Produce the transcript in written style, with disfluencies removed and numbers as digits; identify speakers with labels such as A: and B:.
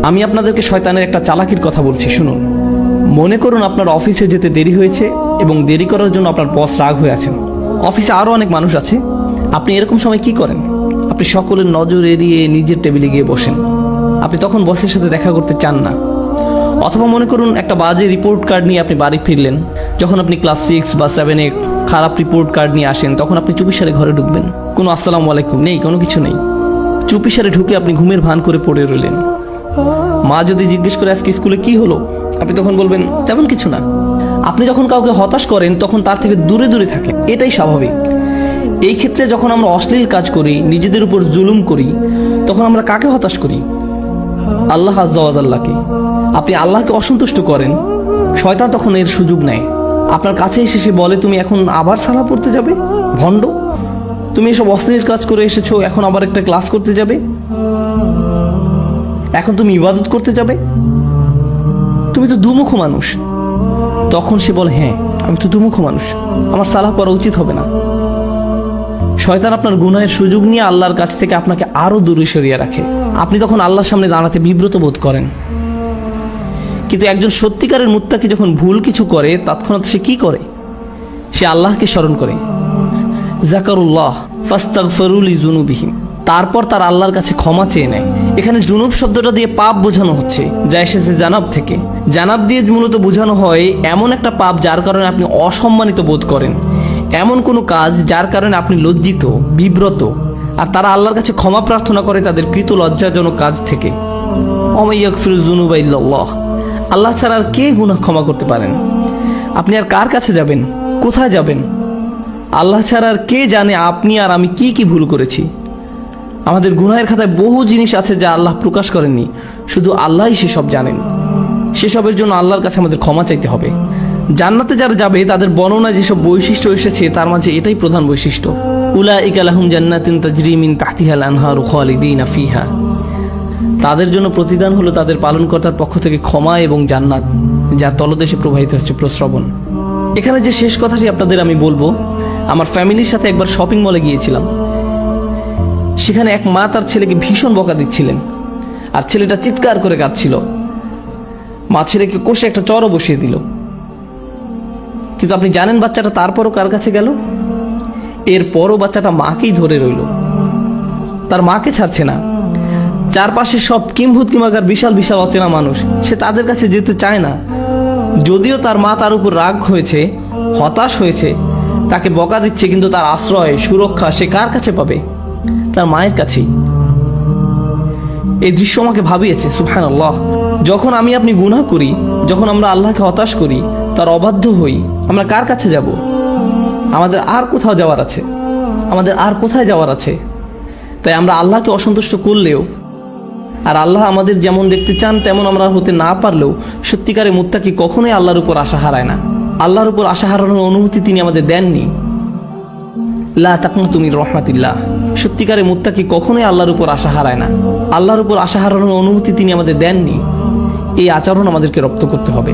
A: আমি আপনাদেরকে শয়তানের একটা চালাকির কথা বলছি, শুনুন। মনে করুন আপনার অফিসে যেতে দেরি হয়েছে এবং দেরি করার জন্য আপনার বস রাগ হয়ে আছেন। অফিসে আরও অনেক মানুষ আছে। আপনি এরকম সময় কি করেন? আপনি সকলের নজর এড়িয়ে নিজের টেবিলে গিয়ে বসেন। আপনি তখন বসের সাথে দেখা করতে চান না। অথবা মনে করুন একটা বাজে রিপোর্ট কার্ড নিয়ে আপনি বাড়ি ফিরলেন। যখন আপনি ক্লাস 6 বা 7-এ খারাপ রিপোর্ট কার্ড নিয়ে আসেন, তখন আপনি চুপিসারে ঘরে ঢুকবেন। কোনো আসসালামু আলাইকুম নেই, কোনো কিছু নেই। চুপিসারে ঢুকে আপনি ঘুমের ভান করে পড়ে রইলেন। মা যদি জিজ্ঞেস করে আজকে স্কুলে কি হলো, আপনি তখন বলবেন তেমন কিছু না। আপনি যখন কাউকে হতাশ করেন তখন তার থেকে দূরে দূরে থাকেন, এটাই স্বাভাবিক। এই ক্ষেত্রে যখন আমরা অশ্লীল কাজ করি, নিজেদের উপর জুলুম করি, তখন আমরা কাকে হতাশ করি? আল্লাহ আজ্জা ওয়া জাল্লাকে। আপনি আল্লাহকে অসন্তুষ্ট করেন, শয়তান তখন এর সুযোগ নেয়। আপনার কাছে এসে সে বলে, তুমি এখন আবার সালাহ পড়তে যাবে? ভণ্ড, তুমি এসব অশ্লীল কাজ করে এসেছো, এখন আবার একটা ক্লাস করতে যাবে? এখন তুমি ইবাদত করতে যাবে? তুমি তো দুমুখ মানুষ। তখন সে বলে, হ্যাঁ আমি তো দুমুখ মানুষ, আমার সালাহ পড়া উচিত হবে না। শয়তান আপনার গুনাহের সুযোগ নিয়ে আল্লাহর কাছ থেকে আপনাকে আরো দূরে সরিয়ে রাখে। আপনি তখন আল্লাহর সামনে দাঁড়াতে বিব্রত বোধ করেন। কিন্তু একজন সত্যিকারের মুত্তাকি যখন ভুল কিছু করে, তৎক্ষণাৎ সে কি করে? সে আল্লাহকে স্মরণ করে। যাকারুল্লাহ ফাস্তাগফিরু লিযুনুবিহিম, তারপর তার আল্লাহর কাছে ক্ষমা চেয়ে নেয়। এখানে জুনুব শব্দটা দিয়ে পাপ বোঝানো হচ্ছে, যা এসেছে জানাব থেকে। জানাব দিয়ে মূলত বোঝানো হয় এমন একটা পাপ যার কারণে আপনি অসম্মানিত বোধ করেন, এমন কোনো কাজ যার কারণে আপনি লজ্জিত, বিব্রত। আর তারা আল্লাহর কাছে ক্ষমা প্রার্থনা করে তাদের কৃত লজ্জাজনক কাজ থেকে। ওয়া ইয়াগফিরুয যুনুবা ইল্লাল্লাহ, আল্লাহ ছাড়া আর কে গুনাহ ক্ষমা করতে পারেন? আপনি আর কার কাছে যাবেন? কোথায় যাবেন? আল্লাহ ছাড়া আর কে জানে আপনি আর আমি কি কি ভুল করেছি। আমাদের গুনাহের খাতায় বহু জিনিস আছে যা আল্লাহ প্রকাশ করেননি, শুধু আল্লাহই সেসব জানেন। সেসবের জন্য আল্লাহর কাছে আমাদের ক্ষমা চাইতে হবে। জান্নাতে যারা যাবে তাদের বর্ণনা যেসব বৈশিষ্ট্য এসেছে, তার মাঝে এটাই প্রধান বৈশিষ্ট্য। উলাইকা লাহুম জান্নাতুন তাজরি মিন তাহতিহাল আনহারু খালিদিনা ফিহা, তাদের জন্য প্রতিদান হলো তাদের পালনকর্তার পক্ষ থেকে ক্ষমা এবং জান্নাত, যার তলদেশে প্রবাহিত হচ্ছে প্রস্রবণ। এখানে যে শেষ কথাটি আপনাদের আমি বলবো, আমার ফ্যামিলির সাথে একবার শপিং মলে গিয়েছিলাম। সেখানে এক মা তার ছেলেকে ভীষণ বকা দিচ্ছিলেন, আর ছেলেটা চিৎকার করে কাঁদছিল। মা ছেলেকে কষে একটা চড়ও বসিয়ে দিল। কিন্তু আপনি জানেন বাচ্চাটা তারপরও কার কাছে গেল? এরপরও বাচ্চাটা মাকেই ধরে রইল, তার মাকে ছাড়ছে না। চারপাশে সব কিম্ভূত কিমাকার বিশাল বিশাল অচেনা মানুষ, সে তাদের কাছে যেতে চায় না। যদিও তার মা তার উপর রাগ হয়েছে, হতাশ হয়েছে, তাকে বকা দিচ্ছে, কিন্তু তার আশ্রয় সুরক্ষা সে কার কাছে পাবে? তার মায়ের কাছেই। এই দৃশ্য আমাকে ভাবিয়েছে, সুবহানাল্লাহ। যখন আমি আপনি গুনাহ করি, যখন আমরা আল্লাহকে হতাশ করি, তার অবাধ্য হই, আমরা কার কাছে যাব? আমাদের আর কোথাও যাওয়ার আছে? আমাদের আর কোথায় যাওয়ার আছে? তাই আমরা আল্লাহকে অসন্তুষ্ট করলেও, আর আল্লাহ আমাদের যেমন দেখতে চান তেমন আমরা হতে না পারলেও, সত্যিকারে মুত্তাকি কখনোই আল্লাহর উপর আশা হারায় না। আল্লাহর উপর আশা হারানোর অনুমতি তিনি আমাদের দেননি। লা তাকনাতু মির রাহমাতিল্লাহ, সত্যিকারে মুত্তাকি কখনোই আল্লাহর উপর আশা হারায় না। আল্লাহর উপর আশা হারানোর অনুমতি তিনি আমাদের দেননি। এই আচরণ আমাদেরকে রপ্ত করতে হবে।